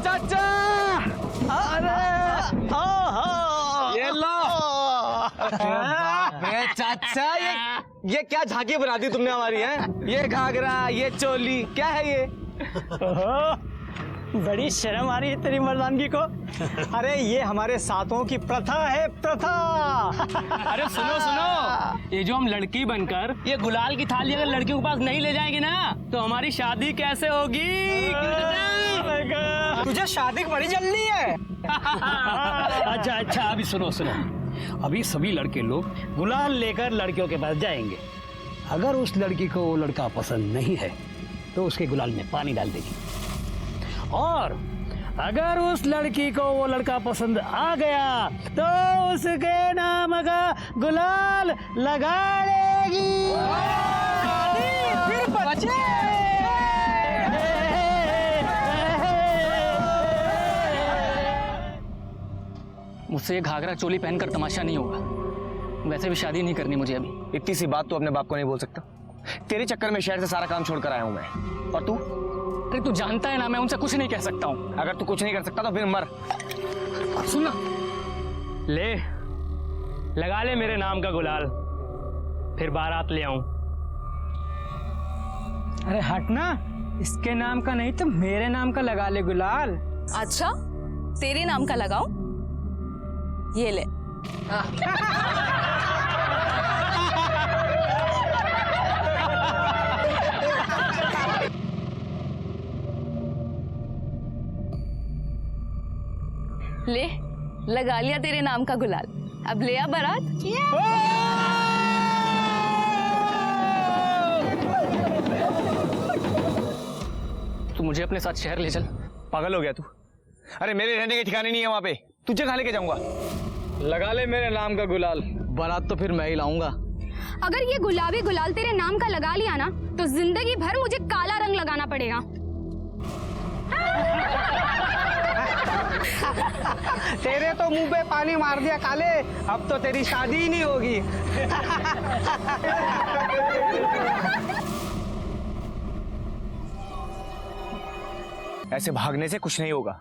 चाचा, अरे ये लो। चाचा, ये क्या झांकी बना दी तुमने हमारी है? ये घाघरा, ये चोली, क्या है ये? बड़ी शर्म आ रही है तेरी मर्दानगी को। अरे ये हमारे साथों की प्रथा है, प्रथा। अरे सुनो सुनो, ये जो हम लड़की बनकर ये गुलाल की थाली अगर लड़कियों के पास नहीं ले जाएंगे ना तो हमारी शादी कैसे होगी? तुझे शादी की बड़ी जल्दी है। अच्छा अच्छा, अभी सुनो सुनो, अभी सभी लड़के लोग गुलाल लेकर लड़कियों के पास जाएंगे। अगर उस लड़की को वो लड़का पसंद नहीं है तो उसके गुलाल में पानी डाल देगी, और अगर उस लड़की को वो लड़का पसंद आ गया तो उसके नाम का गुलाल लगा लेगी। फिर बचे। मुझसे घाघरा चोली पहनकर तमाशा नहीं होगा। वैसे भी शादी नहीं करनी मुझे अभी। इतनी सी बात तो अपने बाप को नहीं बोल सकता। तेरे चक्कर में शहर से सारा काम छोड़कर आया हूं मैं, और तू? अरे तू जानता है ना, मैं उनसे कुछ नहीं कह सकता हूँ। अगर तू कुछ नहीं कर सकता तो फिर मर। सुन ना, ले लगा ले मेरे नाम का गुलाल, फिर बारात ले आऊं। अरे हटना, इसके नाम का नहीं तो मेरे नाम का लगा ले गुलाल। अच्छा, तेरे नाम का लगाऊं? ये ले। ले, लगा लिया तेरे नाम का गुलाल। अब ले आ बारात। तू मुझे अपने साथ शहर ले चल। पागल हो गया तू? अरे मेरे रहने के ठिकाने नहीं है वहां पे, तुझे कहाँ लेके जाऊंगा? लगा ले मेरे नाम का गुलाल, बारात तो फिर मैं ही लाऊंगा। अगर ये गुलाबी गुलाल तेरे नाम का लगा लिया ना तो जिंदगी भर मुझे काला रंग लगाना पड़ेगा। तेरे तो मुंह पे पानी मार दिया काले, अब तो तेरी शादी ही नहीं होगी। ऐसे भागने से कुछ नहीं होगा।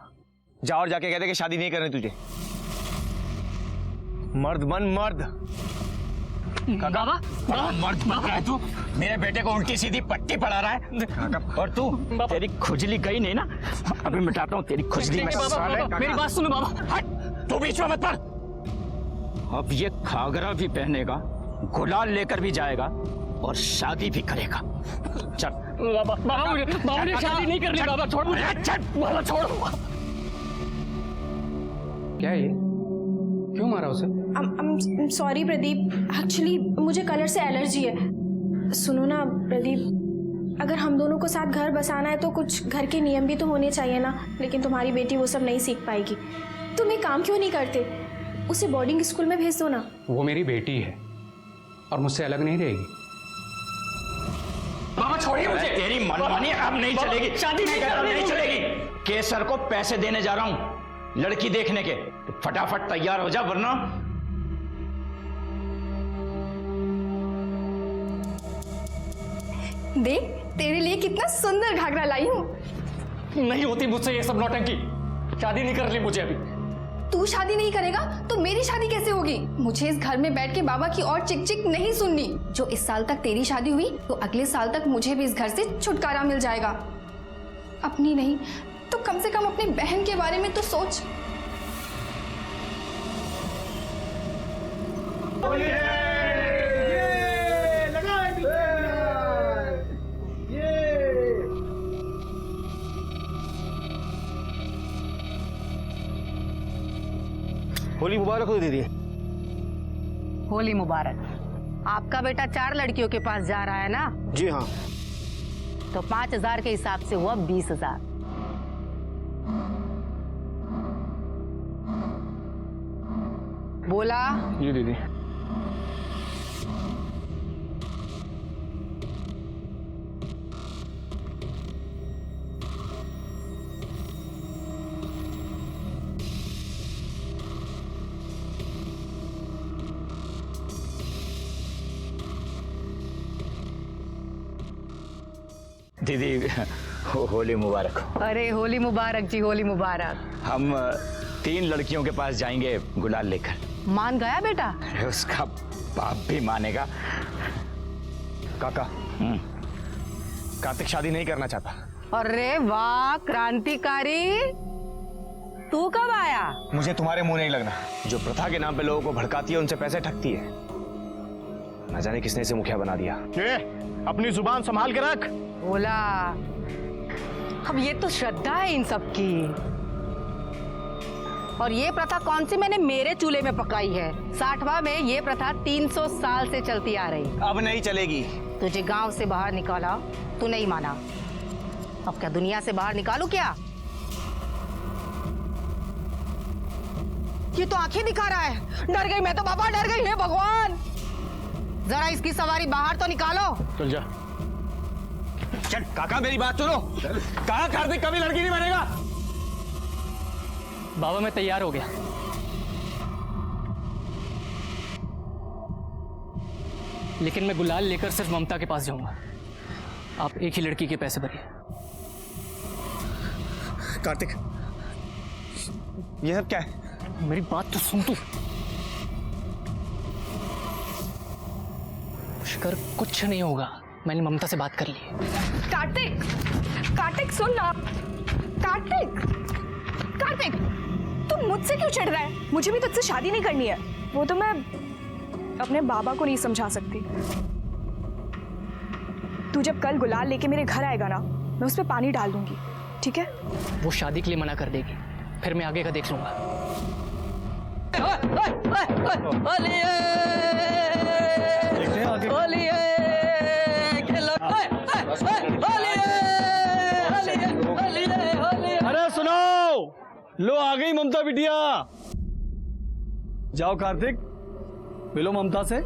जा और जाके कह दे कि शादी नहीं करनी तुझे। मर्द बन, मर्द। बाबा, मर्द बन रहा है तू? मेरे बेटे को उल्टी सीधी पट्टी पढ़ा रहा है, और तू? तेरी खुजली गई नहीं ना? अभी मिटाता हूँ तेरी खुजली। मेरी बात सुनो बाबा। हट, तू बीच में मत पड़। अब ये घाघरा भी पहनेगा, गुलाल लेकर भी जाएगा और शादी भी करेगा। चल बाबा, बाबा ने शादी नहीं करनी। बाबा छोड़ मुझे। चल बाबा, छोड़। क्या ये, क्यों मारा उसे? सॉरी प्रदीप, एक्चुअली मुझे कलर से एलर्जी है। सुनो ना प्रदीप, अगर हम दोनों को साथ घर बसाना है तो कुछ घर के नियम भी तो होने चाहिए ना। लेकिन तुम्हारी बेटी वो सब नहीं सीख पाएगी। तुम एक काम क्यों नहीं करते, उसे बोर्डिंग स्कूल में भेज दो ना। वो मेरी बेटी है और मुझसे अलग नहीं रहेगी। बाबा छोड़िए मुझे। तेरी मनमानी अब नहीं चलेगी, शादी नहीं चलेगी। केसर को पैसे देने जा रहा हूँ लड़की देखने के, तो फटाफट तैयार हो जा, वरना देख, तेरे लिए कितना सुंदर घाघरा लाई हूँ। नहीं होती मुझसे ये सब नौटंकी। शादी नहीं करनी मुझे अभी। तू शादी नहीं करेगा तो मेरी शादी कैसे होगी? मुझे इस घर में बैठ के बाबा की और चिक चिक नहीं सुननी। जो इस साल तक तेरी शादी हुई तो अगले साल तक मुझे भी इस घर से छुटकारा मिल जाएगा। अपनी नहीं तो कम से कम अपनी बहन के बारे में तो सोच। होली मुबारक हो दीदी। होली मुबारक। आपका बेटा 4 लड़कियों के पास जा रहा है ना? जी हाँ। तो 5,000 के हिसाब से हुआ 20,000। बोला? जी दीदी। दीदी होली मुबारक हो। अरे होली मुबारक जी, होली मुबारक। हम 3 लड़कियों के पास जाएंगे गुलाल लेकर। मान गया बेटा? उसका बाप भी मानेगा। काका, कार्तिक शादी नहीं करना चाहता। अरे वाह क्रांतिकारी, तू कब आया? मुझे तुम्हारे मुंह नहीं लगना। जो प्रथा के नाम पे लोगों को भड़काती है, उनसे पैसे ठगती है। न जाने किसने इसे मुखिया बना दिया। अपनी जुबान संभाल के रख। बोला, अब ये तो श्रद्धा है इन सब की। और ये प्रथा कौन सी मैंने मेरे चूल्हे में पकाई है? 60वां में ये प्रथा 300 साल से चलती आ रही। अब नहीं चलेगी। तुझे गांव से बाहर निकाला, तू नहीं माना। अब क्या दुनिया से बाहर निकालू क्या? ये तो आंखें दिखा रहा है। डर गई मैं तो बाबा, डर गई। हे भगवान, जरा इसकी सवारी बाहर तो निकालो। चल जा। चल काका, मेरी बात सुनो। कहा कार्तिक कभी लड़की नहीं बनेगा। बाबा मैं तैयार हो गया। लेकिन मैं गुलाल लेकर सिर्फ ममता के पास जाऊंगा। आप एक ही लड़की के पैसे भरिए। कार्तिक, यह सब क्या है? मेरी बात तो सुन तू। पुष्कर, कुछ नहीं होगा, मैंने ममता से बात कर ली है। कार्तिक, कार्तिक सुन ना। कार्तिक, कार्तिक, तू मुझसे क्यों चिढ़ रहा है? मुझे भी तुझसे शादी नहीं करनी है। वो तो मैं अपने बाबा को नहीं समझा सकती। तू जब कल गुलाल लेके मेरे घर आएगा ना, मैं उस पर पानी डाल दूंगी, ठीक है? वो शादी के लिए मना कर देगी, फिर मैं आगे का देख लूंगा। अरे सुनो, लो आ गई ममता बिटिया। जाओ कार्तिक, मिलो ममता से।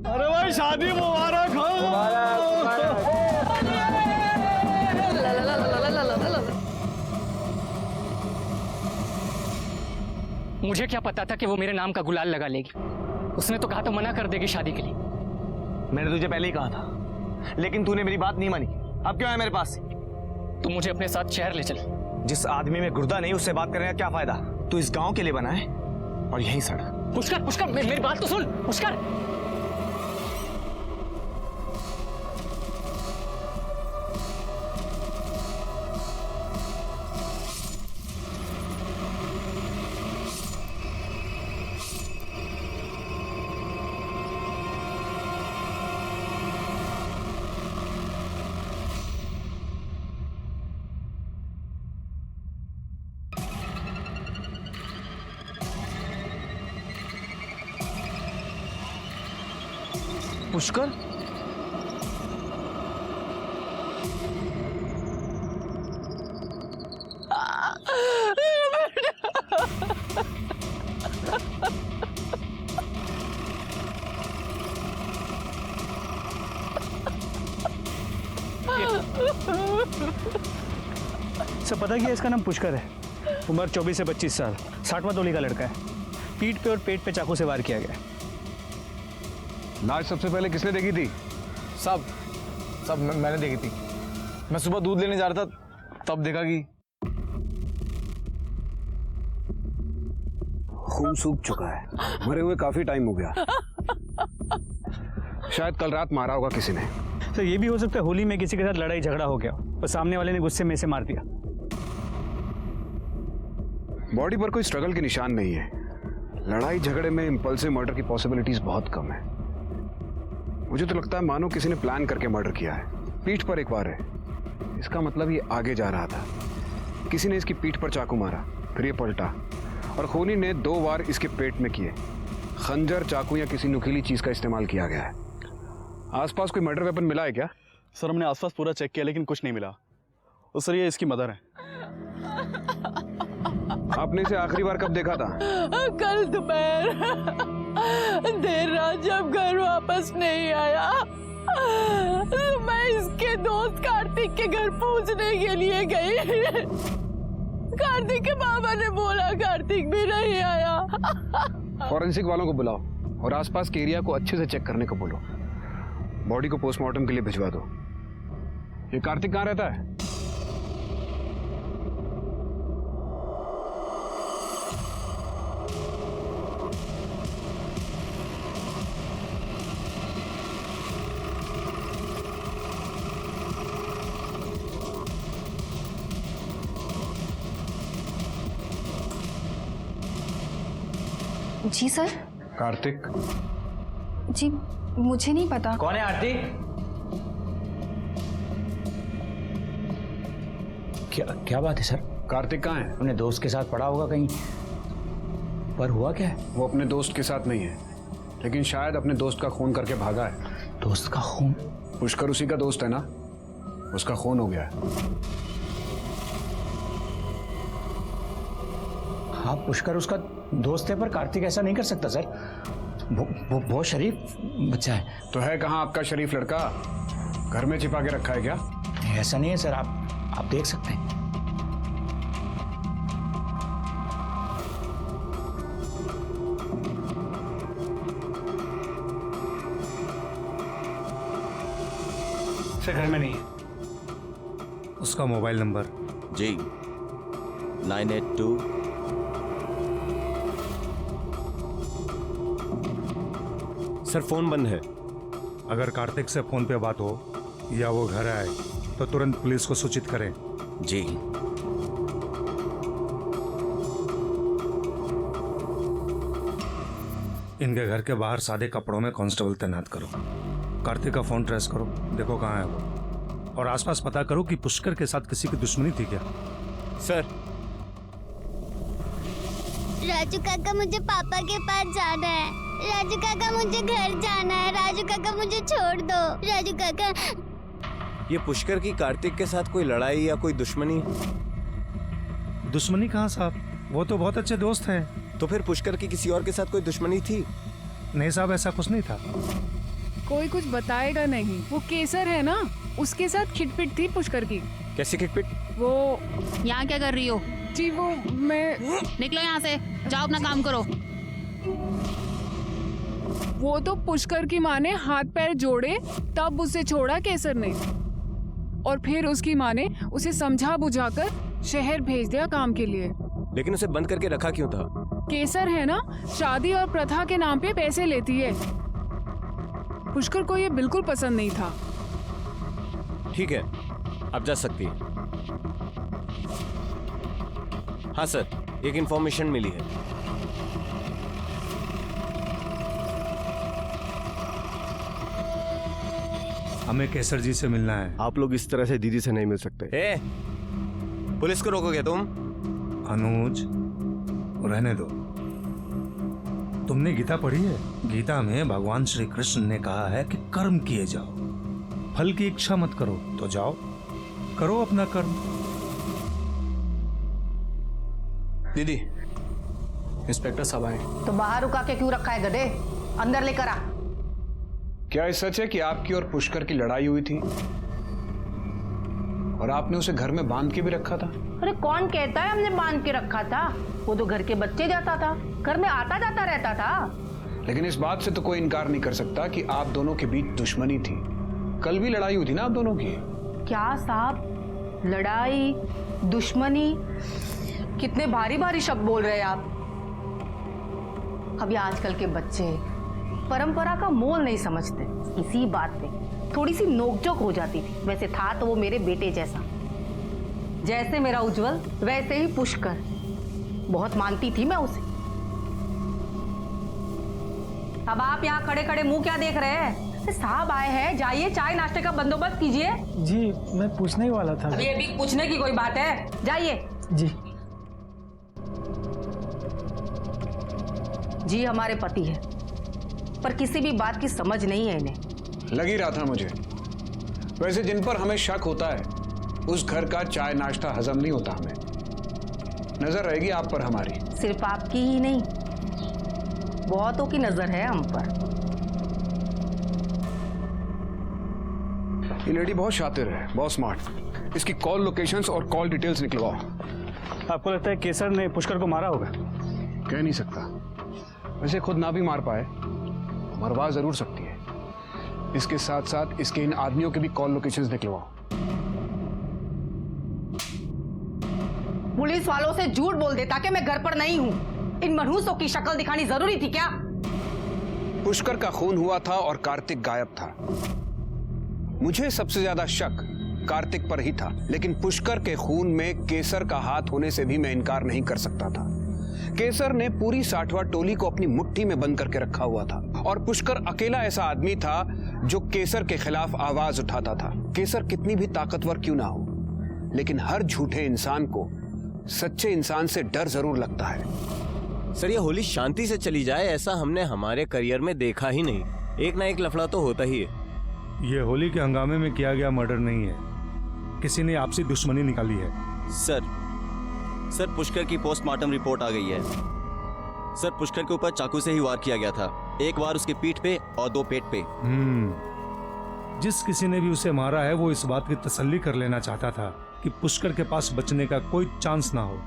अरे भाई शादी मुबारक हो। मुझे क्या पता था कि वो मेरे नाम का गुलाल लगा लेगी। उसने तो कहा था मना कर देगी शादी के लिए। मैंने तुझे पहले ही कहा था, लेकिन तूने मेरी बात नहीं मानी। अब क्यों आया मेरे पास? तू मुझे अपने साथ शहर ले चल। जिस आदमी में गुर्दा नहीं, उससे बात करने का क्या फायदा? तू इस गांव के लिए बना है और यहीं सड़। पुष्कर, पुष्कर, मेरी बात तो सुन। पुष्कर, पुष्कर, सब पता कि इसका नाम पुष्कर है। उम्र 24 से 25 साल, 60वां तोली का लड़का है। पीठ पे और पेट पे चाकू से वार किया गया। नाच सबसे पहले किसने देखी थी? सब मैंने देखी थी। मैं सुबह दूध लेने जा रहा था, तब देखा कि खून सूख चुका है, मरे हुए काफी टाइम हो गया। शायद कल रात मारा होगा किसी ने। तो ये भी हो सकता है होली में किसी के साथ लड़ाई झगड़ा हो गया और सामने वाले ने गुस्से में इसे मार दिया। बॉडी पर कोई स्ट्रगल के निशान नहीं है। लड़ाई झगड़े में इंपल्सिव मर्डर की पॉसिबिलिटीज बहुत कम है। मुझे तो लगता है मानो किसी ने प्लान करके मर्डर किया है। पीठ पर एक बार है, इसका मतलब ये आगे जा रहा था। किसी ने इसकी पीठ पर चाकू मारा, फिर ये पलटा और खूनी ने 2 वार इसके पेट में किए। खंजर, चाकू या किसी नुकीली चीज का इस्तेमाल किया गया है। आसपास कोई मर्डर वेपन मिला है क्या? सर हमने आसपास पूरा चेक किया लेकिन कुछ नहीं मिला। और सर ये इसकी मदर है। आपने इसे आखिरी बार कब देखा था? कल दोपहर देर रात जब घर वापस नहीं आया तो मैं इसके दोस्त कार्तिक के घर पूछने के लिए गई। कार्तिक के बाबा ने बोला कार्तिक भी नहीं आया। फॉरेंसिक वालों को बुलाओ और आसपास के एरिया को अच्छे से चेक करने को बोलो। बॉडी को पोस्टमार्टम के लिए भिजवा दो। ये कार्तिक कहाँ रहता है? जी सर। कार्तिक? जी मुझे नहीं पता। कौन है आरती? क्या बात है सर? कार्तिक कहाँ है? अपने दोस्त के साथ पड़ा होगा कहीं। पर हुआ क्या है? वो अपने दोस्त के साथ नहीं है, लेकिन शायद अपने दोस्त का खून करके भागा है। दोस्त का खून? पुष्कर उसी का दोस्त है ना, उसका खून हो गया है। हाँ पुष्कर उसका दोस्त है, पर कार्तिक ऐसा नहीं कर सकता सर। वो बहुत शरीफ बच्चा है। तो है कहाँ आपका शरीफ लड़का? घर में छिपा के रखा है क्या? ऐसा नहीं है सर, आप देख सकते हैं। सर घर में नहीं है। उसका मोबाइल नंबर? जी 982। सर फोन बंद है। अगर कार्तिक से फोन पे बात हो या वो घर आए तो तुरंत पुलिस को सूचित करें। जी। इनके घर के बाहर सादे कपड़ों में कांस्टेबल तैनात करो। कार्तिक का फोन ट्रेस करो, देखो कहाँ है वो। और आसपास पता करो कि पुष्कर के साथ किसी की दुश्मनी थी क्या। सर। राजू काका मुझे पापा के पास जाना है। राजू काका मुझे घर जाना है। राजू काका मुझे छोड़ दो। राजू काका। ये पुष्कर की कार्तिक के साथ कोई लड़ाई या कोई दुश्मनी? दुश्मनी कहाँ साहब, वो तो बहुत अच्छे दोस्त हैं। तो फिर पुष्कर की किसी और के साथ कोई दुश्मनी थी? नहीं साहब, ऐसा कुछ नहीं था। कोई कुछ बताएगा नहीं। वो केसर है ना, उसके साथ खिटपिट थी पुष्कर की। कैसी खिटपिट? वो यहाँ क्या कर रही हो? जी वो मैं। निकलो यहाँ से, जाओ अपना काम करो। वो तो पुष्कर की माँ ने हाथ पैर जोड़े तब उसे छोड़ा केसर ने, और फिर उसकी माँ ने उसे समझा बुझाकर शहर भेज दिया काम के लिए। लेकिन उसे बंद करके रखा क्यों था? केसर है ना, शादी और प्रथा के नाम पे पैसे लेती है। पुष्कर को ये बिल्कुल पसंद नहीं था। ठीक है, अब जा सकती है। हाँ सर, एक इंफॉर्मेशन मिली है। हमें केसर जी से मिलना है। आप लोग इस तरह से दीदी से नहीं मिल सकते। पुलिस को रोकोगे तुम? अनुज रहने दो। तुमने गीता पढ़ी है? गीता में भगवान श्री कृष्ण ने कहा है कि कर्म किए जाओ, फल की इच्छा मत करो। तो जाओ करो अपना कर्म। दीदी इंस्पेक्टर साहब आए। तो बाहर रुका के क्यों रखा है गधे? अंदर लेकर आ। क्या ये सच है कि आपकी और पुष्कर की लड़ाई हुई थी और आपने उसे घर में बांध के भी रखा था? अरे कौन कहता है हमने बांध के रखा था? वो तो घर के बच्चे जाता था, घर में आता जाता रहता था। लेकिन इस बात से तो कोई इनकार नहीं कर सकता कि आप दोनों के बीच दुश्मनी थी। कल भी लड़ाई हुई थी ना आप दोनों की। क्या साहब, लड़ाई दुश्मनी, कितने भारी भारी शब्द बोल रहे हैं आप। अभी आजकल के बच्चे परंपरा का मोल नहीं समझते। इसी बात पे थोड़ी सी नोकझोंक हो जाती थी। वैसे था तो वो मेरे बेटे जैसा, जैसे मेरा उज्जवल वैसे ही पुष्कर। बहुत मानती थी मैं उसे। अब आप यहाँ खड़े खड़े मुंह क्या देख रहे हैं? साहब आए हैं, जाइए चाय नाश्ते का बंदोबस्त कीजिए। जी मैं पूछने ही वाला था। अभी ये भी पूछने की कोई बात है? जाइए। जी जी हमारे पति है, पर किसी भी बात की समझ नहीं है इन्हें। लग ही रहा था मुझे। वैसे जिन पर हमें शक होता है उस घर का चाय नाश्ता हजम नहीं होता हमें। नजर रहेगी आप पर हमारी। सिर्फ आपकी ही नहीं, बहुतों की नजर है हम पर। ये लेडी बहुत शातिर है, बहुत स्मार्ट। इसकी कॉल लोकेशंस और कॉल डिटेल्स निकलवाओ। आपको लगता है केसर ने पुष्कर को मारा होगा? कह नहीं सकता, वैसे खुद ना भी मार पाए, मरवा जरूर सकती है। इसके साथ साथ इसके इन आदमियों के भी कॉल लोकेशंस निकलवाओ। पुलिस वालों से झूठ बोल देता कि मैं घर पर नहीं हूं। इन मनहूसों की शक्ल दिखानी जरूरी थी क्या? पुष्कर का खून हुआ था और कार्तिक गायब था। मुझे सबसे ज्यादा शक कार्तिक पर ही था, लेकिन पुष्कर के खून में केसर का हाथ होने से भी मैं इनकार नहीं कर सकता था। केसर ने पूरी 60वां टोली को अपनी मुट्ठी में बंद करके रखा हुआ था और पुष्कर अकेला ऐसा आदमी था जो केसर के खिलाफ आवाज उठाता था। केसर कितनी भी ताकतवर क्यों ना हो, लेकिन हर झूठे इंसान को सच्चे इंसान से डर जरूर लगता है। सर, ये होली शांति से चली जाए ऐसा हमने हमारे करियर में देखा ही नहीं। एक ना एक लफड़ा तो होता ही है। ये होली के हंगामे में किया गया मर्डर नहीं है, किसी ने आपसी दुश्मनी निकाली है। सर पुष्कर की पोस्टमार्टम रिपोर्ट आ गई है। सर, पुष्कर के ऊपर चाकू से ही वार किया गया था। एक वार उसके पीठ पे और 2 पेट पे। जिस किसी ने भी उसे मारा है वो इस बात की तसल्ली कर लेना चाहता था कि पुष्कर के पास बचने का कोई चांस ना हो।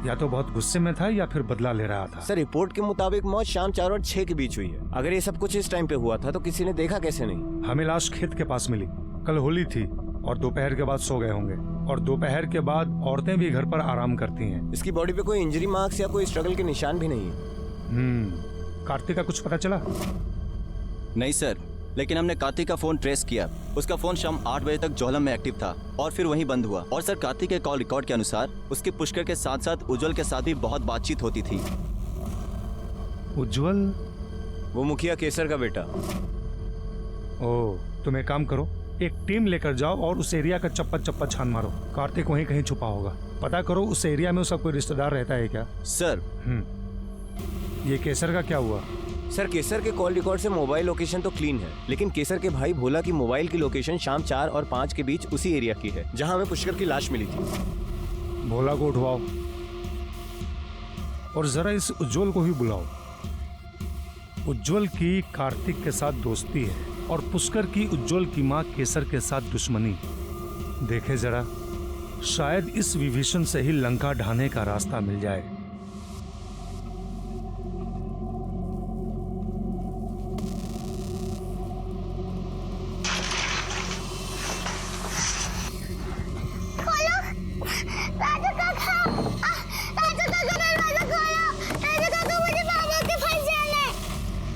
या तो बहुत गुस्से में था या फिर बदला ले रहा था। सर, रिपोर्ट के मुताबिक मौत शाम 4 और 6 के बीच हुई है। अगर ये सब कुछ इस टाइम पे हुआ था तो किसी ने देखा कैसे नहीं? हमें लाश खेत के पास मिली। कल होली थी और दोपहर के बाद सो गए होंगे, और दोपहर के बाद औरतें भी घर पर आराम करती हैं। इसकी बॉडी पे कोई इंजरी मार्क्स या कोई स्ट्रगल के निशान भी नहीं है। कार्तिक का कुछ पता चला? नहीं सर, लेकिन हमने कार्तिक का फोन ट्रेस किया। उसका फोन शाम 8 बजे तक जोहलम में एक्टिव था और फिर वहीं बंद हुआ। और सर, कार्तिक के कॉल रिकॉर्ड के अनुसार उसके पुष्कर के साथ साथ उज्जवल के साथ भी बहुत बातचीत होती थी। उज्जवल? वो मुखिया केसर का बेटा। ओह, तुम एक काम करो, एक टीम लेकर जाओ और उस एरिया का चप्पा चप्पा छान मारो। कार्तिक वहीं कहीं छुपा होगा। पता करो उस एरिया में उसका कोई रिश्तेदार रहता है क्या? सर। ये केसर का क्या हुआ? सर, केसर के कॉल रिकॉर्ड से मोबाइल लोकेशन तो क्लीन है, लेकिन केसर के भाई भोला की मोबाइल की लोकेशन शाम 4 और 5 के बीच उसी एरिया की है जहां हमें पुष्कर की लाश मिली थी। भोला को उठवाओ और जरा इस उज्जवल को भी बुलाओ। उज्जवल की कार्तिक के साथ दोस्ती है और पुष्कर की उज्जवल की मां केसर के साथ दुश्मनी। देखे जरा, शायद इस विभीषण से ही लंका ढाने का रास्ता मिल जाए।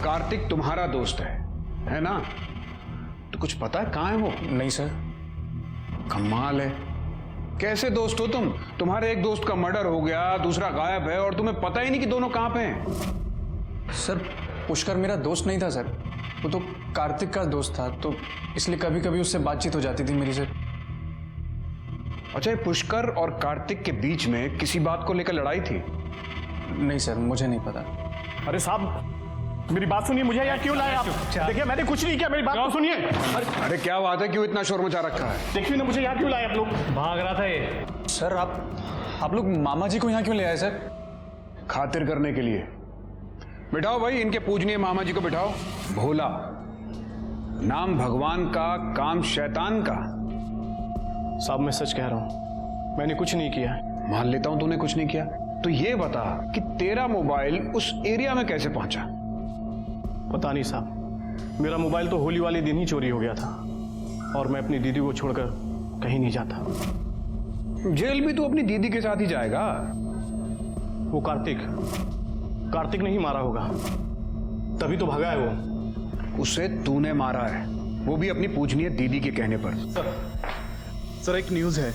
कार्तिक तुम्हारा दोस्त है ना? तो कुछ पता है कहाँ है वो? नहीं सर। कमाल है, कैसे दोस्त हो तुम? तुम्हारे एक दोस्त का मर्डर हो गया, दूसरा गायब है और तुम्हें पता ही नहीं कि दोनों कहाँ पे हैं। सर, पुष्कर मेरा दोस्त नहीं था सर, वो तो कार्तिक का दोस्त था, तो इसलिए कभी कभी उससे बातचीत हो जाती थी मेरी सर। अच्छा, ये पुष्कर और कार्तिक के बीच में किसी बात को लेकर लड़ाई थी? नहीं सर, मुझे नहीं पता। अरे साहब, मेरी बात सुनिए, मुझे यहाँ क्यों लाए आप? देखिए, मैंने कुछ नहीं किया, मेरी बात तो सुनिए। अरे क्या बात है, क्यों इतना शोर मचा रखा है? देखिए ना, मुझे यहाँ क्यों लाए आप लोग? भाग रहा था ये। सर, आप लोग मामा जी को यहाँ क्यों ले आए सर? खातिर करने के लिए। बिठाओ भाई, इनके पूजनीय मामा जी को बिठाओ। भोला नाम भगवान का, काम शैतान का। साहब, मैं सच कह रहा हूँ, मैंने कुछ नहीं किया। मान लेता हूं तूने कुछ नहीं किया, तो ये बता कि तेरा मोबाइल उस एरिया में कैसे पहुंचा? पता नहीं साहब, मेरा मोबाइल तो होली वाले दिन ही चोरी हो गया था और मैं अपनी दीदी को छोड़कर कहीं नहीं जाता। जेल भी तू अपनी दीदी के साथ ही जाएगा। वो कार्तिक नहीं मारा होगा, तभी तो भागा है वो। उसे तूने मारा है, वो भी अपनी पूजनीय दीदी के कहने पर। सर, एक न्यूज़ है।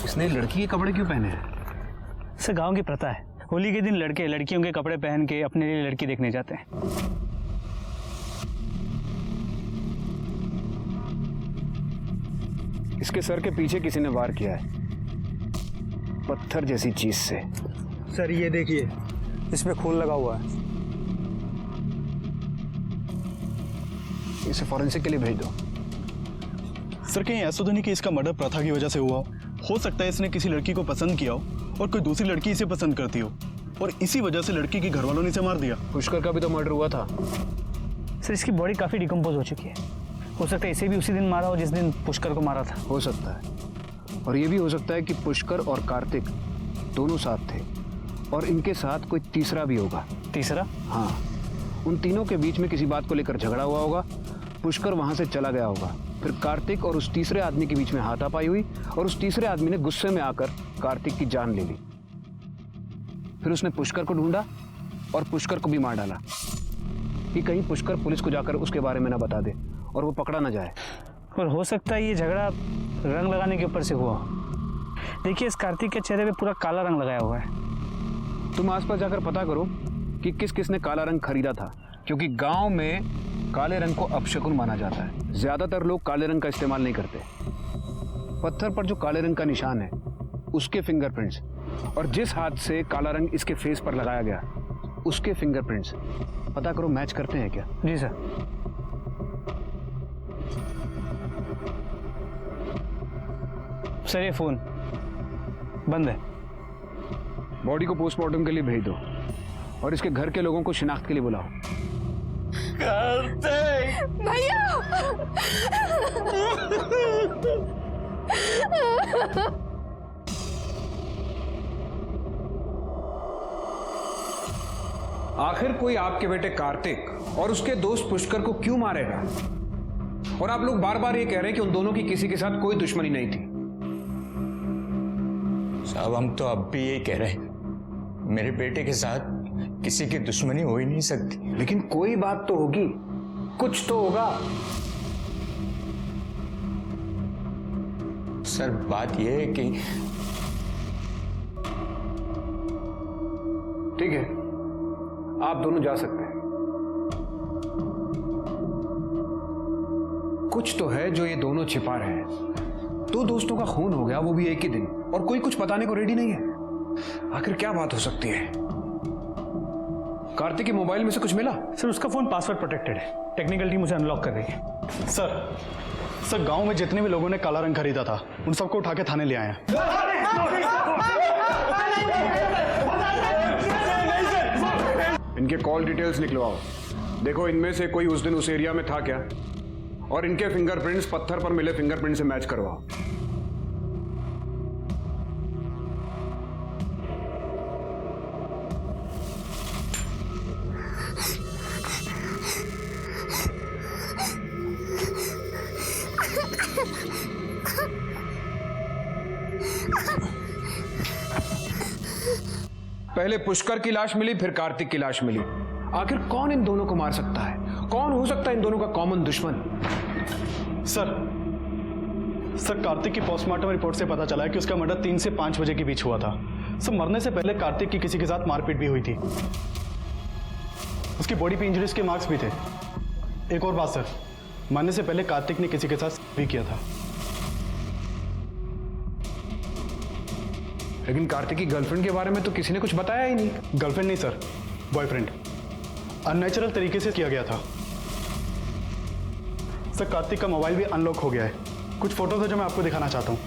इसने लड़की के कपड़े क्यों पहने हैं? सर, गांव की प्रथा है, होली के दिन लड़के लड़कियों के कपड़े पहन के अपने लिए लड़की देखने जाते हैं। इसके सर के पीछे किसी ने वार किया है, पत्थर जैसी चीज से। सर ये देखिए, इसमें खून लगा हुआ है। इसे फॉरेंसिक के लिए भेज दो। सर कहीं ऐसा तो नहीं कि इसका मर्डर प्रथा की वजह से हुआ हो सकता है इसने किसी लड़की को पसंद किया हो और कोई दूसरी लड़की इसे पसंद करती हो और इसी वजह से लड़की के घर वालों ने इसे मार दिया। पुष्कर का भी तो मर्डर हुआ था। सर इसकी बॉडी काफ़ी डिकम्पोज हो चुकी है, हो सकता है इसे भी उसी दिन मारा हो जिस दिन पुष्कर को मारा था। हो सकता है, और ये भी हो सकता है कि पुष्कर और कार्तिक दोनों साथ थे और इनके साथ कोई तीसरा भी होगा। तीसरा? हाँ, उन तीनों के बीच में किसी बात को लेकर झगड़ा हुआ होगा, पुष्कर वहां से चला गया होगा, फिर कार्तिक और उस तीसरे आदमी के बीच में हाथापाई हुई और उस तीसरे आदमी ने गुस्से में आकर कार्तिक की जान ले ली। फिर उसने पुष्कर को ढूंढा और पुष्कर को भी मार डाला कि कहीं पुष्कर पुलिस को जाकर उसके बारे में ना बता दे और वो पकड़ा ना जाए। और हो सकता है ये झगड़ा रंग लगाने के ऊपर से हुआ। देखिए इस कार्तिक के चेहरे पे पूरा काला रंग लगाया हुआ है। तुम आसपास जाकर पता करो कि किस किस ने काला रंग खरीदा था, क्योंकि गांव में काले रंग को अपशकुन माना जाता है। ज्यादातर लोग काले रंग का इस्तेमाल नहीं करते। पत्थर पर जो काले रंग का निशान है उसके फिंगरप्रिंट्स और जिस हाथ से काला रंग इसके फेस पर लगाया गया उसके फिंगरप्रिंट्स पता करो मैच करते हैं क्या? जी सर। सर ये फोन बंद है। बॉडी को पोस्टमार्टम के लिए भेज दो और इसके घर के लोगों को शिनाख्त के लिए बुलाओ। भैया आखिर कोई आपके बेटे कार्तिक और उसके दोस्त पुष्कर को क्यों मारेगा? और आप लोग बार बार ये कह रहे हैं कि उन दोनों की किसी के साथ कोई दुश्मनी नहीं थी। साहब हम तो अब भी यही कह रहे हैं, मेरे बेटे के साथ किसी की दुश्मनी हो ही नहीं सकती। लेकिन कोई बात तो होगी, कुछ तो होगा। सर बात यह है कि ठीक है, आप दोनों जा सकते हैं। कुछ तो है जो ये दोनों छिपा रहे हैं। दो दोस्तों का खून हो गया, वो भी एक ही दिन, और कोई कुछ बताने को रेडी नहीं है। आखिर क्या बात हो सकती है? कार्तिक के मोबाइल में से कुछ मिला? सर उसका फोन पासवर्ड प्रोटेक्टेड है, टेक्निकल टीम उसे अनलॉक कर रही है। सर गांव में जितने भी लोगों ने काला रंग खरीदा था उन सबको उठा के थाने ले आए हैं। इनके कॉल डिटेल्स निकलवाओ। देखो इनमें से कोई उस दिन उस एरिया में था क्या, और इनके फिंगरप्रिंट्स पत्थर पर मिले फिंगरप्रिंट से मैच करवाओ। पहले पुष्कर की लाश मिली, फिर कार्तिक की लाश मिली। आखिर कौन इन दोनों को मार सकता है? कौन हो सकता है इन दोनों का कॉमन दुश्मन? सर कार्तिक की पोस्टमार्टम रिपोर्ट से पता चला है कि उसका मर्डर 3 से 5 बजे के बीच हुआ था। सर मरने से पहले कार्तिक की किसी के साथ मारपीट भी हुई थी। उसकी बॉडी पे इंजरीज के मार्क्स भी थे। एक और बात सर, मरने से पहले कार्तिक ने किसी के साथ भी किया था। लेकिन कार्तिक की गर्लफ्रेंड के बारे में तो किसी ने कुछ बताया ही नहीं। गर्लफ्रेंड नहीं सर, बॉयफ्रेंड। अननेचुरल तरीके से किया गया था। सर कार्तिक का मोबाइल भी अनलॉक हो गया है। कुछ फोटोज है जो मैं आपको दिखाना चाहता हूँ।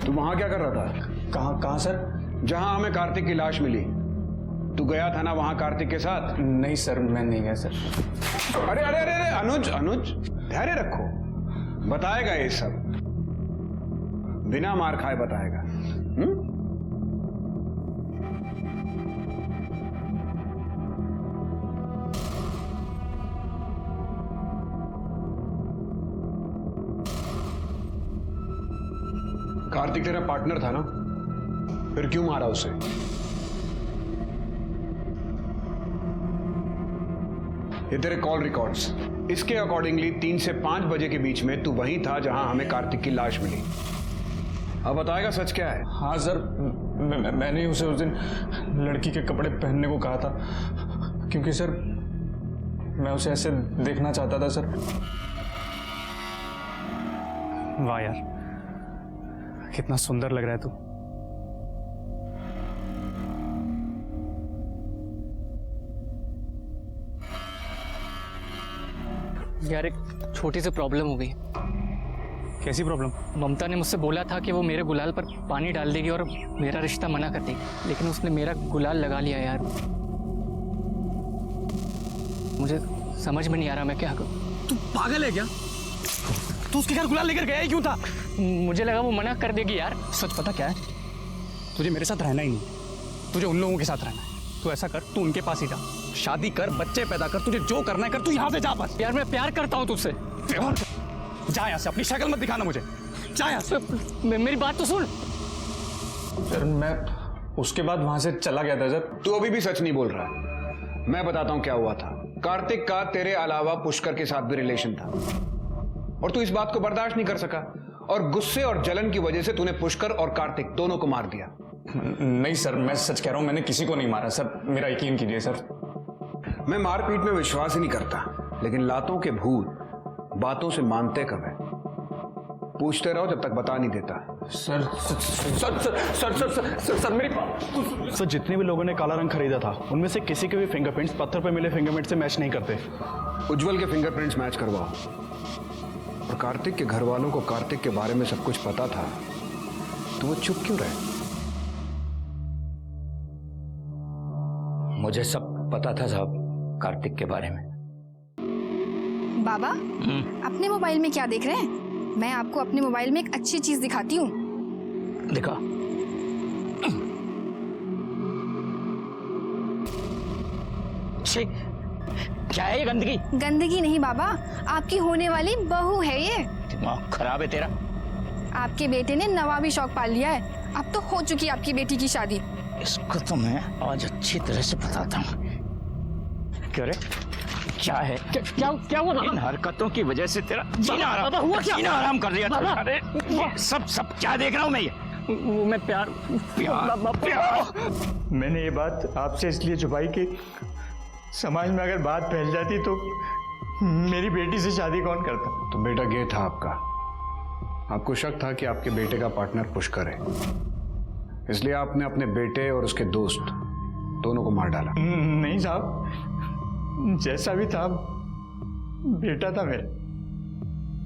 तू वहां क्या कर रहा था? कहाँ सर? जहां हमें कार्तिक की लाश मिली, तू गया था ना वहां कार्तिक के साथ? नहीं सर, मैं नहीं गया सर। अरे अरे अरे अरे अनुज धैर्य रखो, बताएगा ये सब, बिना मार खाए बताएगा। कार्तिक तेरा पार्टनर था ना, फिर क्यों मारा उसे? ये तेरे कॉल रिकॉर्ड्स। इसके अकॉर्डिंगली 3 से 5 बजे के बीच में तू वहीं था जहां हमें कार्तिक की लाश मिली। अब बताएगा सच क्या है? हाँ सर, मैंने उसे उस दिन लड़की के कपड़े पहनने को कहा था, क्योंकि सर मैं उसे ऐसे देखना चाहता था सर। वाह यार, कितना सुंदर लग रहा है तू। यार एक छोटी सी प्रॉब्लम हो गई। कैसी प्रॉब्लम? ममता ने मुझसे बोला था कि वो मेरे गुलाल पर पानी डाल देगी और मेरा रिश्ता मना कर देगी, लेकिन उसने मेरा गुलाल लगा लिया यार। मुझे समझ में नहीं आ रहा मैं क्या करूं। तू पागल है क्या? तू उसके घर गुलाल लेकर गया ही क्यों था? मुझे लगा वो मना कर देगी यार। सच पता क्या है? तुझे मेरे साथ रहना ही नहीं, तुझे उन लोगों के साथ रहना है। तू ऐसा कर, तू उनके पास ही जा, शादी कर, बच्चे पैदा कर, तुझे जो करना है कर, तू यहाँ से जा बस। यार मैं प्यार करता हूँ तुझसे। जा यहाँ से, अपनी शक्ल मत दिखाना मुझे, जा यहाँ से। मेरी बात तो सुन। सर मैं उसके बाद वहां से चला गया था सर। तू अभी भी सच नहीं बोल रहा। मैं बताता हूं क्या हुआ था। कार्तिक का तेरे अलावा पुष्कर के साथ भी रिलेशन था और तू इस बात को बर्दाश्त नहीं कर सका और गुस्से और जलन की वजह से तूने पुष्कर और कार्तिक दोनों को मार दिया। नहीं सर, मैं सच कह रहा हूं, मैंने किसी को नहीं मारा सर, मेरा यकीन कीजिए सर। मैं मारपीट में विश्वास ही नहीं करता, लेकिन लातों के भूत बातों से मानते कब है? पूछते रहो जब तक बता नहीं देता। Sir sir sir sir sir sir sir मेरी सर जितने भी लोगों ने काला रंग खरीदा था उनमें से किसी के भी फिंगरप्रिंट्स पत्थर पर मिले फिंगरप्रिंट से मैच नहीं करते। उज्जवल के फिंगरप्रिंट्स मैच करवाओ। और कार्तिक के घर वालों को कार्तिक के बारे में सब कुछ पता था, तो वो चुप क्यों रहे? मुझे सब पता था साहब कार्तिक के बारे में। बाबा, अपने मोबाइल में क्या देख रहे हैं? मैं आपको अपने मोबाइल में एक अच्छी चीज दिखाती हूँ। दिखा। क्या है ये गंदगी? गंदगी नहीं बाबा, आपकी होने वाली बहू है ये। दिमाग खराब है तेरा। आपके बेटे ने नवाबी शौक पाल लिया है। अब तो हो चुकी है आपकी बेटी की शादी। इसको तो मैं आज अच्छी तरह से बताता हूँ। क्या रे? क्या है? क्या हुआ? इन हरकतों की वजह से तेरा जीना आराम कर दिया। अरे सब क्या देख रहा हूँ मैं? ये वो मैं प्यार मैंने ये बात आपसे इसलिए छुपाई कि समाज में अगर बात फैल जाती तो मेरी बेटी से शादी कौन करता? तो बेटा गे था आपका। आपको शक था कि आपके बेटे का पार्टनर पुष्कर है, इसलिए आपने अपने बेटे और उसके दोस्त दोनों को मार डाला। नहीं साहब, जैसा भी था बेटा था मेरा,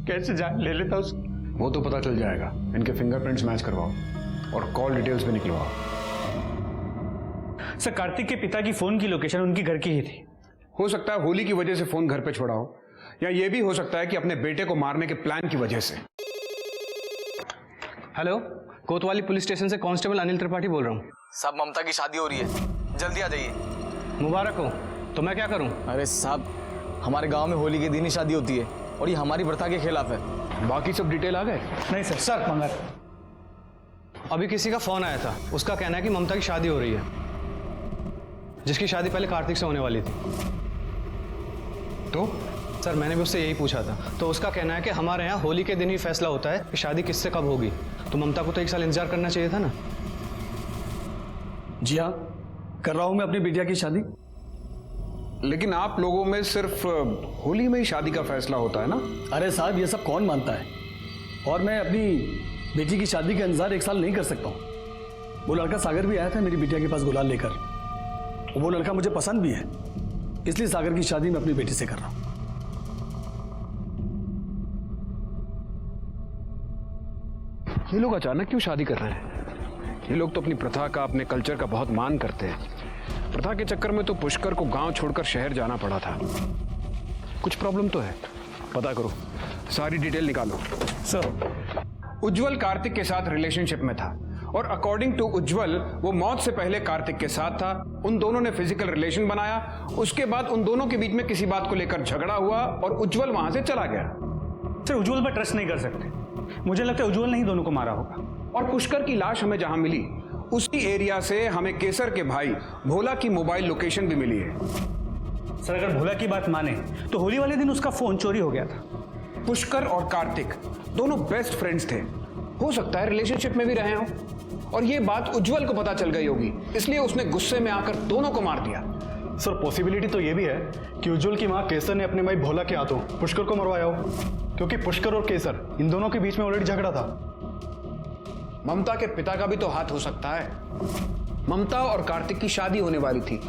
कैसे जान ले लेता उसकी? वो तो पता चल जाएगा। इनके फिंगरप्रिंट्स मैच करवाओ और कॉल डिटेल्स भी निकलवाओ। सर कार्तिक के पिता की फोन की लोकेशन उनकी घर की ही थी। हो सकता है होली की वजह से फोन घर पे छोड़ा हो, या ये भी हो सकता है कि अपने बेटे को मारने के प्लान की वजह से। हेलो, कोतवाली पुलिस स्टेशन से कांस्टेबल अनिल त्रिपाठी बोल रहा हूँ। साहब ममता की शादी हो रही है, जल्दी आ जाइए। मुबारक हो। तो मैं क्या करूँ? अरे साहब, हमारे गांव में होली के दिन ही शादी होती है और ये हमारी प्रथा के खिलाफ है। बाकी सब डिटेल आ गए? नहीं सर। सर मंगर, अभी किसी का फोन आया था, उसका कहना है कि ममता की शादी हो रही है, जिसकी शादी पहले कार्तिक से होने वाली थी। तो सर मैंने भी उससे यही पूछा था, तो उसका कहना है कि हमारे यहाँ होली के दिन ही फैसला होता है कि शादी किससे कब होगी। तो ममता को तो 1 साल इंतजार करना चाहिए था ना। जी हाँ, कर रहा हूं मैं अपनी बिटिया की शादी। लेकिन आप लोगों में सिर्फ होली में ही शादी का फैसला होता है ना? अरे साहब, ये सब कौन मानता है? और मैं अपनी बेटी की शादी का इंतजार 1 साल नहीं कर सकता हूँ। वो लड़का सागर भी आया था मेरी बिटिया के पास गुलाल लेकर। वो लड़का मुझे पसंद भी है, इसलिए सागर की शादी मैं अपनी बेटी से कर रहा हूँ। ये लोग अचानक क्यों शादी कर रहे हैं? ये लोग तो अपनी प्रथा का, अपने कल्चर का बहुत मान करते हैं। प्रथा के चक्कर में तो पुष्कर को गांव छोड़कर शहर जाना पड़ा था। कुछ प्रॉब्लम तो है, पता करो, सारी डिटेल निकालो। सर, उज्जवल कार्तिक के साथ रिलेशनशिप में था और अकॉर्डिंग टू उज्जवल वो मौत से पहले कार्तिक के साथ था। उन दोनों ने फिजिकल रिलेशन बनाया, उसके बाद उन दोनों के बीच में किसी बात को लेकर झगड़ा हुआ और उज्जवल वहां से चला गया। सर उज्जवल पर ट्रस्ट नहीं कर सकते, मुझे लगता है उज्जवल ने ही दोनों को मारा होगा। और पुष्कर की लाश हमें जहां मिली उसी एरिया से हमें केसर के भाई भोला की मोबाइल लोकेशन भी मिली है। सर अगर भोला की बात माने तो होली वाले दिन उसका फोन चोरी हो गया था। पुष्कर और कार्तिक दोनों बेस्ट फ्रेंड्स थे, हो सकता है रिलेशनशिप में भी रहे हों, और ये बात उज्जवल को पता चल गई होगी, इसलिए उसने गुस्से में आकर दोनों को मार दिया। सर पॉसिबिलिटी तो ये भी है कि उज्जवल की मां केसर ने अपने भाई भोला के हाथों पुष्कर को मरवाया हो, क्योंकि पुष्कर और केसर इन दोनों के बीच में ऑलरेडी झगड़ा था। ममता के पिता का भी तो हाथ हो सकता है। ममता और कार्तिक की शादी होने वाली थी।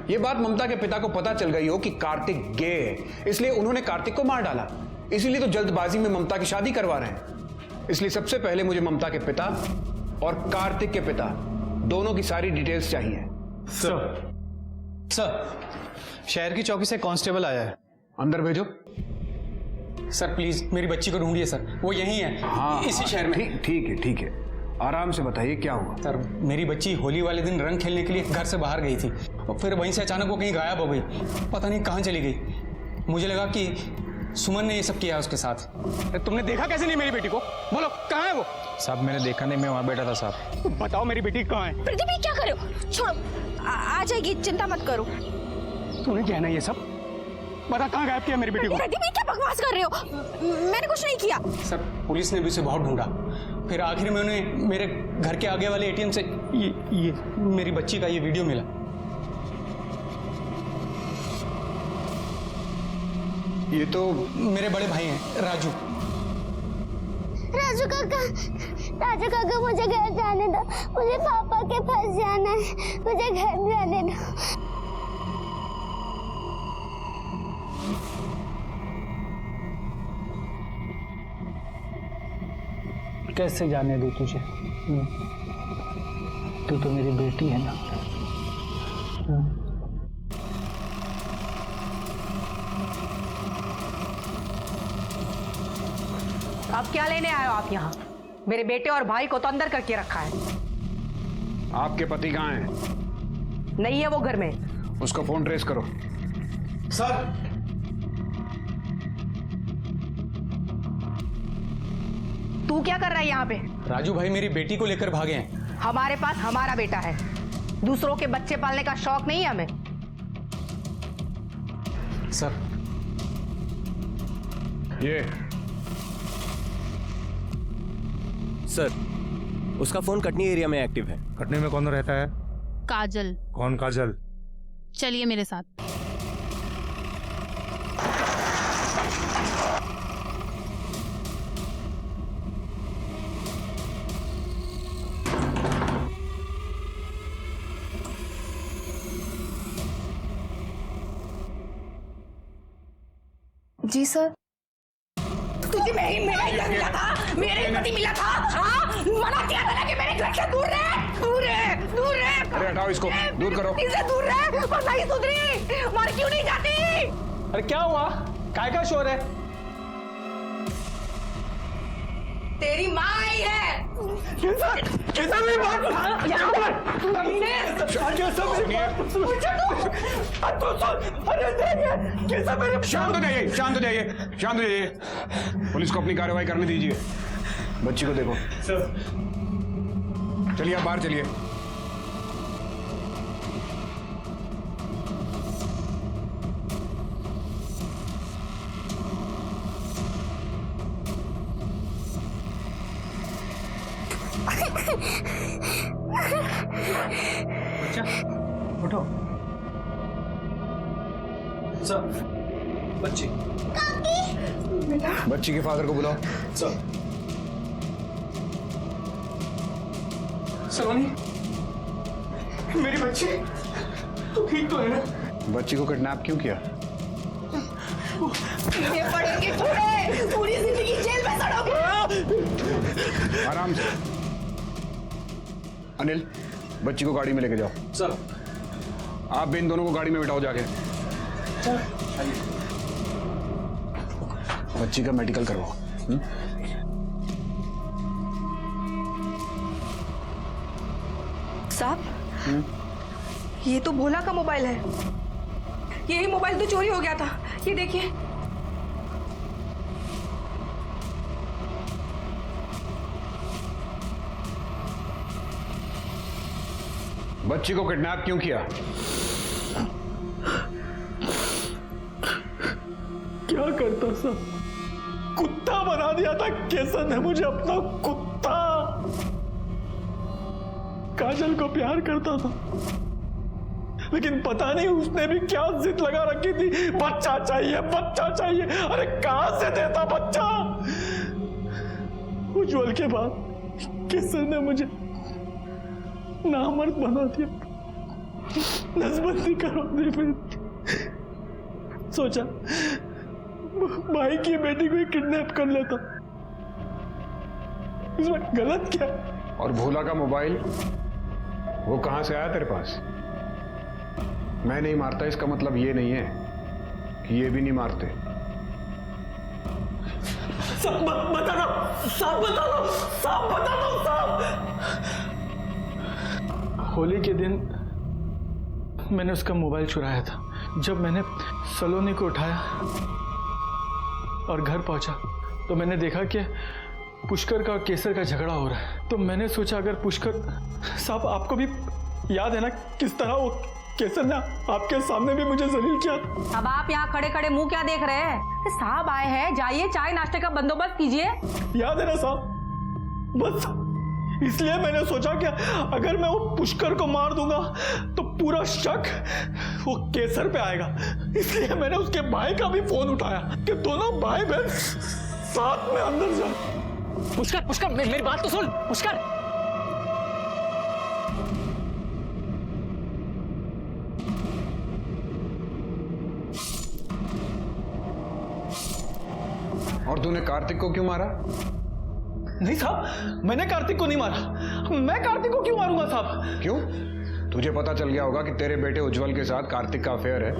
ये बात ममता के पिता को पता चल गई हो कि कार्तिक गे है, इसलिए उन्होंने कार्तिक को मार डाला। इसीलिए तो जल्दबाजी में ममता की शादी करवा रहे हैं। इसलिए सबसे पहले मुझे ममता के पिता और कार्तिक के पिता दोनों की सारी डिटेल्स चाहिए। सर शहर की चौकी से कांस्टेबल आया है। अंदर भेजो। सर प्लीज मेरी बच्ची को ढूंढिए सर, वो यहीं है। हाँ इसी शहर में। ठीक है, आराम से बताइए क्या हुआ। सर मेरी बच्ची होली वाले दिन रंग खेलने के लिए घर से बाहर गई थी और फिर वहीं से अचानक वो कहीं गायब हो गई, पता नहीं कहाँ चली गई। मुझे लगा कि सुमन ने ये सब किया उसके साथ। तुमने देखा कैसे नहीं मेरी बेटी को? बोलो कहाँ है वो? साहब मैंने देखा नहीं, मैं वहाँ बैठा था साहब। बताओ मेरी बेटी कहाँ है? प्रदीप ये क्या कर रहे हो? छोड़ो, आ जाएगी, चिंता मत करो। तूने क्या है ये सब? बता कहाँ गायब किया मेरी बेटी को? प्रदीप ये क्या बकवास कर रहे हो? मैंने कुछ नहीं किया। सर पुलिस ने भी उसे बहुत ढूंढा, फिर आखिर में उन्हें मेरे घर के आगे वाले एटीएम से ये मेरी बच्ची का ये वीडियो मिला। ये तो मेरे बड़े भाई हैं राजू। राजू काका मुझे घर जाने दो, मुझे पापा के पास जाना है, मुझे घर जाने दो। कैसे जाने दूं तुझे? तू तो मेरी बेटी है ना। अब क्या लेने आए हो आप यहाँ? मेरे बेटे और भाई को तो अंदर करके रखा है। आपके पति कहाँ हैं? नहीं है वो घर में। उसका फोन ट्रेस करो। सर तू क्या कर रहा है यहाँ पे? राजू भाई मेरी बेटी को लेकर भागे हैं। हमारे पास हमारा बेटा है, दूसरों के बच्चे पालने का शौक नहीं है हमें। सर ये सर उसका फोन कटनी एरिया में एक्टिव है। कटनी में कौन रहता है? काजल। कौन काजल? चलिए मेरे साथ। जी सर। तुझे मेरा घर मिला था, मेरे पति मिला था। हाँ? मना किया था ना कि मेरे घर से दूर रहे, दूर रहे। अरे हटाओ इसको, दूर करो। इससे दूर रहे, पर नहीं सुधरी। मर क्यों नहीं जाती? अरे क्या हुआ? काय का शोर है? तेरी माँ आई है। कैसा मेरी बात? यहाँ पर शांत हो जाइए। पुलिस को अपनी कार्रवाई करने दीजिए। बच्ची को देखो। चलिए आप बाहर चलिए। बच्चा उठो। सर बच्ची। बच्ची के फादर को बुलाओ। सलोनी मेरी बच्ची तो ठीक तो है ना? बच्ची को किडनैप क्यों किया? ये पढ़ेंगे थोड़े, पूरी जिंदगी जेल में सड़ोगे। आराम से। अनिल बच्ची को गाड़ी में लेके जाओ। सर आप भी इन दोनों को गाड़ी में बिठाओ जाके। बच्ची का मेडिकल करवाओ। साहब ये तो भोला का मोबाइल है। यही मोबाइल तो चोरी हो गया था, ये देखिए। बच्ची को किडनैप क्यों किया? करता साहब, कुत्ता बना दिया था केसर ने मुझे, अपना कुत्ता। काजल को प्यार करता था, लेकिन पता नहीं उसने भी क्या जिद लगा रखी थी, बच्चा चाहिए बच्चा चाहिए। अरे कहां से देता बच्चा? उज्जवल के बाद केसर ने मुझे नामर्द बना दिया, नसबंदी करो दी फिर। सोचा भाई की बेटी को ही किडनैप कर लेता, इसमें गलत क्या? और भोला का मोबाइल वो कहां से आया तेरे पास? मैं नहीं मारता इसका मतलब ये नहीं है कि ये भी नहीं मारते। साहब बता दो, साहब बता दो, साहब बता दो, साहब। होली के दिन मैंने उसका मोबाइल चुराया था। जब मैंने सलोनी को उठाया और घर पहुंचा तो मैंने देखा कि पुष्कर का और केसर का झगड़ा हो रहा है। तो मैंने सोचा अगर पुष्कर साहब, आपको भी याद है ना किस तरह वो केसर ने आपके सामने भी मुझे जलील किया। अब आप यहाँ खड़े खड़े मुंह क्या देख रहे हैं? साहब आए हैं, जाइए चाय नाश्ते का बंदोबस्त कीजिए। याद है ना साहब? बस इसलिए मैंने सोचा कि अगर मैं वो पुष्कर को मार दूंगा तो पूरा शक वो केसर पे आएगा। इसलिए मैंने उसके भाई का भी फोन उठाया कि दोनों भाई बहन साथ में अंदर जाए। पुष्कर पुष्कर मेरी बात तो सुन। पुष्कर और तूने कार्तिक को क्यों मारा? नहीं साहब, मैंने कार्तिक को नहीं मारा। मैं कार्तिक को क्यों मारूंगा साहब? क्यों? तुझे पता चल गया होगा कि तेरे बेटे उज्जवल के साथ कार्तिक का अफेयर है,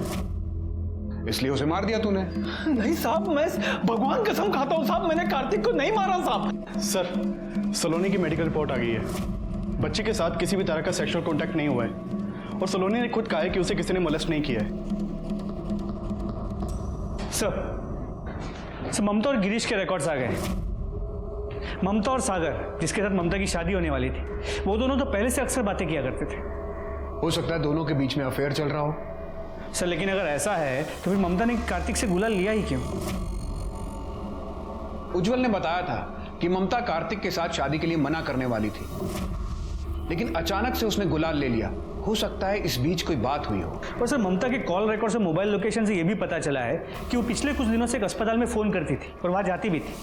इसलिए उसे मार दिया तूने। नहीं साहब, मैं भगवान कसम खाता हूं साहब, मैंने कार्तिक को नहीं मारा साहब। सर, सलोनी की मेडिकल रिपोर्ट आ गई है। बच्चे के साथ किसी भी तरह का सेक्सुअल कॉन्टैक्ट नहीं हुआ है और सलोनी ने खुद कहा है कि उसे किसी ने मोलेस्ट नहीं किया है। सर, ममता और गिरीश के रिकॉर्ड्स आ गए। ममता और सागर, जिसके साथ ममता की शादी होने वाली थी, वो दोनों तो पहले से अक्सर बातें किया करते थे। हो सकता है दोनों के बीच में अफेयर चल रहा हो। सर, लेकिन अगर ऐसा है तो फिर ममता ने कार्तिक से गुलाल लिया ही क्यों? उज्जवल ने बताया था कि ममता कार्तिक के साथ शादी के लिए मना करने वाली थी, लेकिन अचानक से उसने गुलाल ले लिया। हो सकता है इस बीच कोई बात हुई हो। और सर, ममता के कॉल रिकॉर्ड से मोबाइल लोकेशन से यह भी पता चला है कि वो पिछले कुछ दिनों से एक अस्पताल में फोन करती थी और वहां जाती भी थी।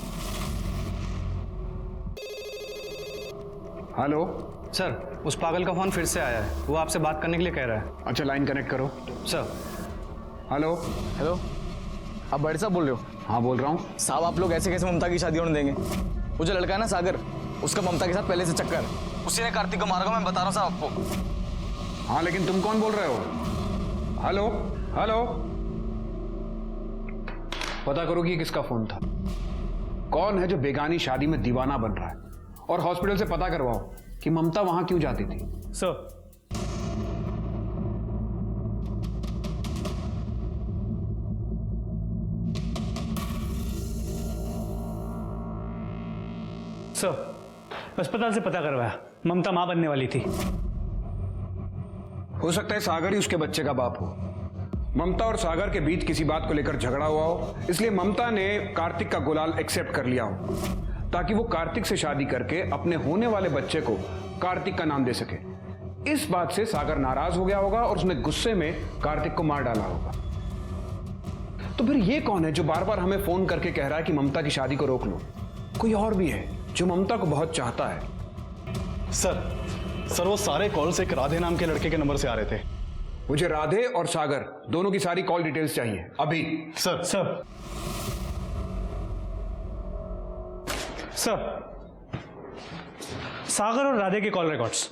हेलो सर, उस पागल का फोन फिर से आया है। वो आपसे बात करने के लिए कह रहा है। अच्छा, लाइन कनेक्ट करो। सर। हेलो हेलो, आप बड़े साहब बोल रहे हो? हाँ बोल रहा हूँ। साहब, आप लोग ऐसे कैसे ममता की शादी होने देंगे? वो जो लड़का है ना सागर, उसका ममता के साथ पहले से चक्कर, उसी ने कार्तिक को मारा। मैं बता रहा हूँ साहब आपको। हाँ, लेकिन तुम कौन बोल रहे हो? हेलो हेलो, पता करो कि किसका फोन था, कौन है जो बेगानी शादी में दीवाना बन रहा है, और हॉस्पिटल से पता करवाओ कि ममता वहां क्यों जाती थी। सर, अस्पताल से पता करवाया, ममता मां बनने वाली थी। हो सकता है सागर ही उसके बच्चे का बाप हो। ममता और सागर के बीच किसी बात को लेकर झगड़ा हुआ हो, इसलिए ममता ने कार्तिक का गुलाल एक्सेप्ट कर लिया हो, ताकि वो कार्तिक से शादी करके अपने होने वाले बच्चे को कार्तिक का नाम दे सके। इस बात से सागर नाराज हो गया होगा और उसने गुस्से में कार्तिक को मार डाला होगा। तो फिर ये कौन है जो बार बार हमें फोन करके कह रहा है कि ममता की शादी को रोक लो? कोई और भी है जो ममता को बहुत चाहता है। सर, वो सारे कॉल्स एक राधे नाम के लड़के के नंबर से आ रहे थे। मुझे राधे और सागर दोनों की सारी कॉल डिटेल्स चाहिए अभी। सर सागर और राधे के कॉल रिकॉर्ड्स।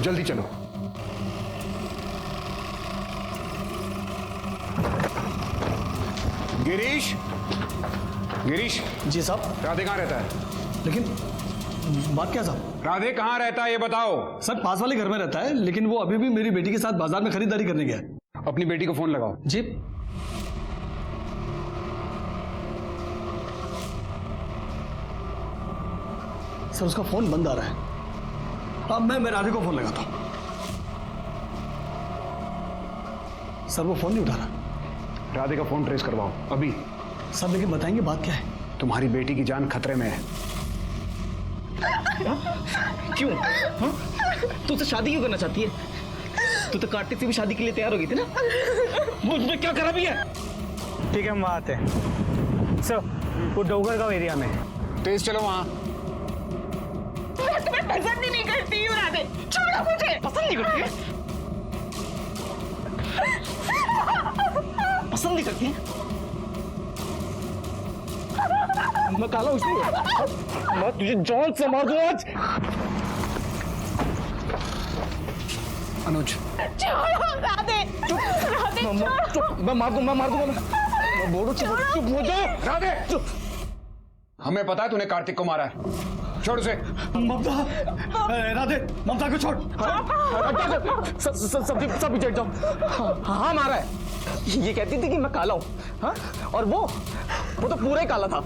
जल्दी चलो। गिरीश, गिरीश। जी साहब। राधे कहाँ रहता है? लेकिन बात क्या साहब? राधे कहाँ रहता है ये बताओ। सर, पास वाले घर में रहता है, लेकिन वो अभी भी मेरी बेटी के साथ बाजार में खरीदारी करने गया है। अपनी बेटी को फोन लगाओ। जी। सर, उसका फोन बंद आ रहा है। अब मैं राधे को फोन लगाता हूँ। सर वो फोन नहीं उठा रहा। राधे का फोन ट्रेस करवाओ अभी। सर लेकिन बताएंगे बात क्या है? तुम्हारी बेटी की जान खतरे में है। क्यों? तू तो शादी क्यों करना चाहती है? तू तो कार्तिक से भी शादी के लिए तैयार हो गई थी ना? वो तुझे क्या करा भी है? ठीक है हम वहाँ आते हैं। सर वो डोगरगांव एरिया में है। तेज चलो वहाँ। मैं तुम्हें पसंद ही नहीं करती हूँ राधे, छोड़ो मुझे। पसंद नहीं करती है? पसंद नहीं करती है? मैं काला उसमें मैं तुझे जान से मार दूं आज। अनुज राधे, राधे चुप, मैं मार दूंगा मैं बोलूं चुप हो जा। राधे चुप। हमें पता है तूने कार्तिक को मारा है, छोड़ उसे। ममता, राधे ममता को छोड़। सब पीछे जाओ। हाँ मारा है। ये कहती थी कि मैं काला हूँ, हाँ? और वो तो पूरा ही काला था।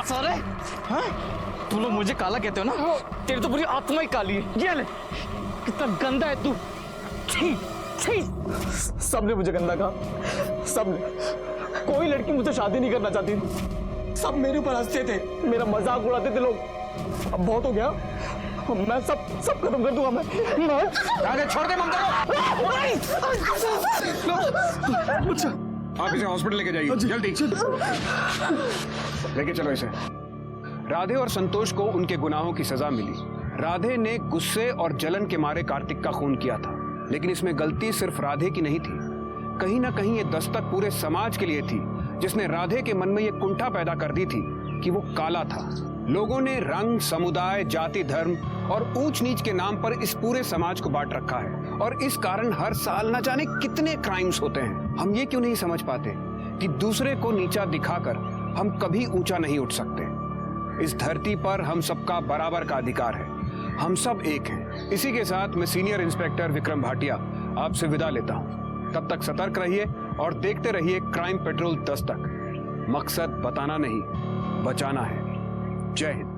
सारे हाँ? तुम लोग मुझे काला कहते हो ना? तेरी तो पूरी आत्मा ही काली है। ये ले, कितना गंदा है तू। छी, छी। सबने मुझे गंदा कहा, सबने। कोई लड़की मुझसे शादी नहीं करना चाहती थी। सब मेरे ऊपर हंसते थे, मेरा मजाक उड़ाते थे लोग। अब बहुत हो गया, मैं सब खत्म कर दूंगा मैं। राधे छोड़ दे ममता को। आप इसे हॉस्पिटल लेके जाइए जल्दी। लेके चलो इसे। राधे और संतोष को उनके गुनाहों की सजा मिली। राधे ने गुस्से और जलन के मारे कार्तिक का खून किया था, लेकिन इसमें गलती सिर्फ राधे की नहीं थी। कहीं ना कहीं ये दस्तक पूरे समाज के लिए थी, जिसने राधे के मन में ये कुंठा पैदा कर दी थी कि वो काला था। लोगों ने रंग, समुदाय, जाति, धर्म और ऊंच नीच के नाम पर इस पूरे समाज को बांट रखा है, और इस कारण हर साल न जाने कितने क्राइम्स होते हैं। हम ये क्यों नहीं समझ पाते कि दूसरे को नीचा दिखाकर हम कभी ऊंचा नहीं उठ सकते। इस धरती पर हम सबका बराबर का अधिकार है, हम सब एक हैं। इसी के साथ मैं सीनियर इंस्पेक्टर विक्रम भाटिया आपसे विदा लेता हूं। तब तक सतर्क रहिए और देखते रहिए क्राइम पेट्रोल दस्तक। मकसद बताना नहीं, बचाना है। जय हिंद।